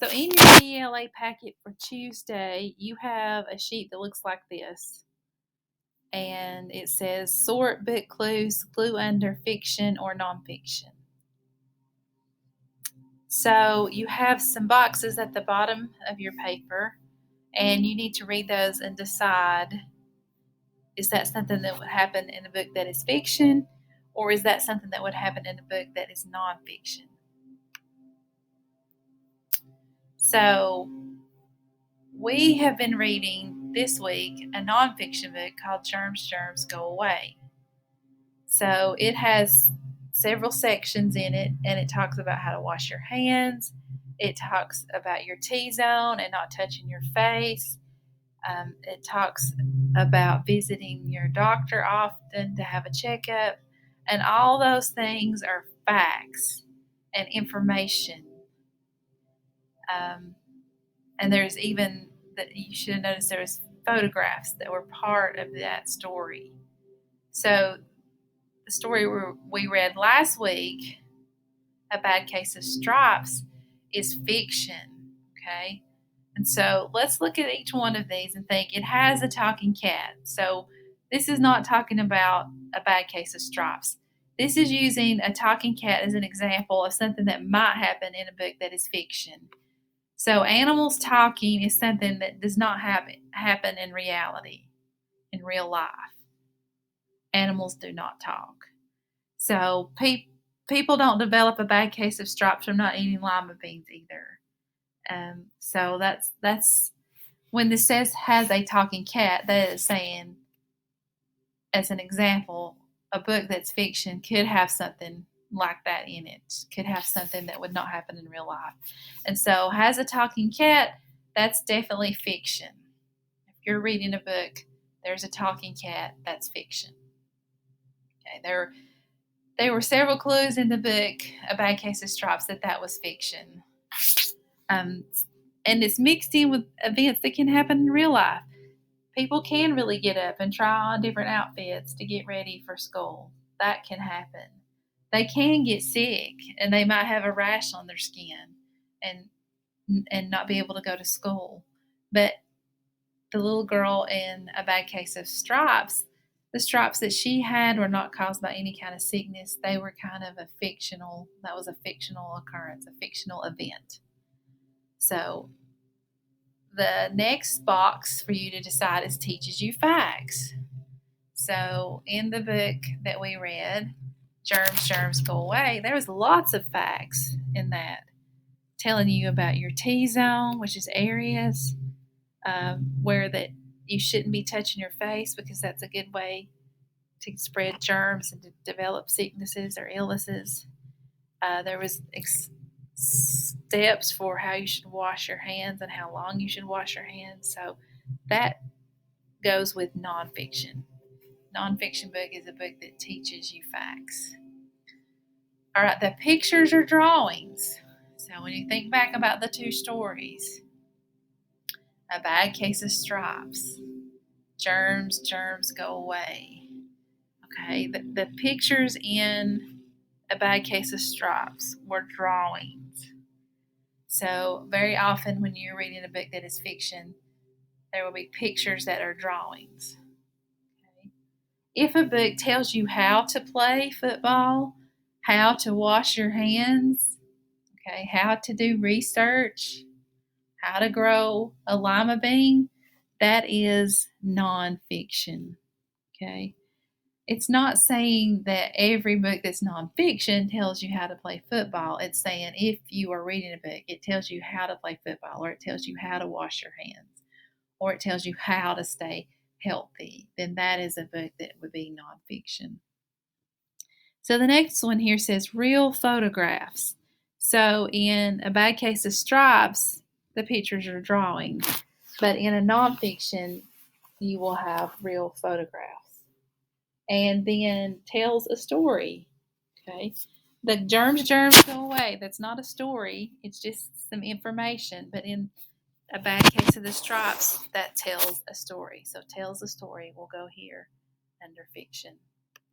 So in your ELA packet for Tuesday, you have a sheet that looks like this. And it says sort book clues, clue under fiction or nonfiction. So you have some boxes at the bottom of your paper, and you need to read those and decide, is that something that would happen in a book that is fiction, or is that something that would happen in a book that is nonfiction? So we have been reading this week a nonfiction book called Germs, Germs Go Away. So it has several sections in it, and it talks about how to wash your hands. It talks about your T-zone and not touching your face. It talks about visiting your doctor often to have a checkup. And all those things are facts and information. And there's even, that you should have noticed, there was photographs that were part of that story. So the story we read last week, A Bad Case of Stripes, is fiction, okay? And so let's look at each one of these and think, it has a talking cat. So this is not talking about A Bad Case of Stripes. This is using a talking cat as an example of something that might happen in a book that is fiction. So animals talking is something that does not happen in reality, in real life. Animals do not talk. So people don't develop a bad case of stripes from not eating lima beans either. So that's when this says has a talking cat, that is saying, as an example, a book that's fiction could have something like that in it, could have something that would not happen in real life. And so has a talking cat, that's definitely fiction. If you're reading a book, there's a talking cat, that's fiction. Okay, there were several clues in the book, A Bad Case of Stripes, that was fiction. And it's mixed in with events that can happen in real life. People can really get up and try on different outfits to get ready for school. That can happen. They can get sick, and they might have a rash on their skin and not be able to go to school. But the little girl in A Bad Case of Stripes, the stripes that she had were not caused by any kind of sickness. They were kind of that was a fictional occurrence, a fictional event. So the next box for you to decide is teaches you facts. So in the book that we read, Germs, Germs Go Away, there was lots of facts in that, telling you about your T-zone, which is areas where that you shouldn't be touching your face, because that's a good way to spread germs and to develop sicknesses or illnesses. There was steps for how you should wash your hands and how long you should wash your hands. So that goes with nonfiction. Nonfiction book is a book that teaches you facts. All right, the pictures are drawings. So when you think back about the two stories, A Bad Case of Stripes, Germs, Germs Go Away. Okay, the pictures in A Bad Case of Stripes were drawings. So very often when you're reading a book that is fiction, there will be pictures that are drawings. Okay. If a book tells you how to play football, how to wash your hands, okay, how to do research, how to grow a lima bean, that is nonfiction. Okay. It's not saying that every book that's nonfiction tells you how to play football. It's saying if you are reading a book, it tells you how to play football, or it tells you how to wash your hands, or it tells you how to stay healthy, then that is a book that would be nonfiction. So the next one here says real photographs. So in A Bad Case of Stripes, the pictures are drawings, but in a nonfiction, you will have real photographs. And then tells a story. Okay. The germs go away. That's not a story. It's just some information. But in A Bad Case of the Stripes, that tells a story. So tells a story will go here under fiction.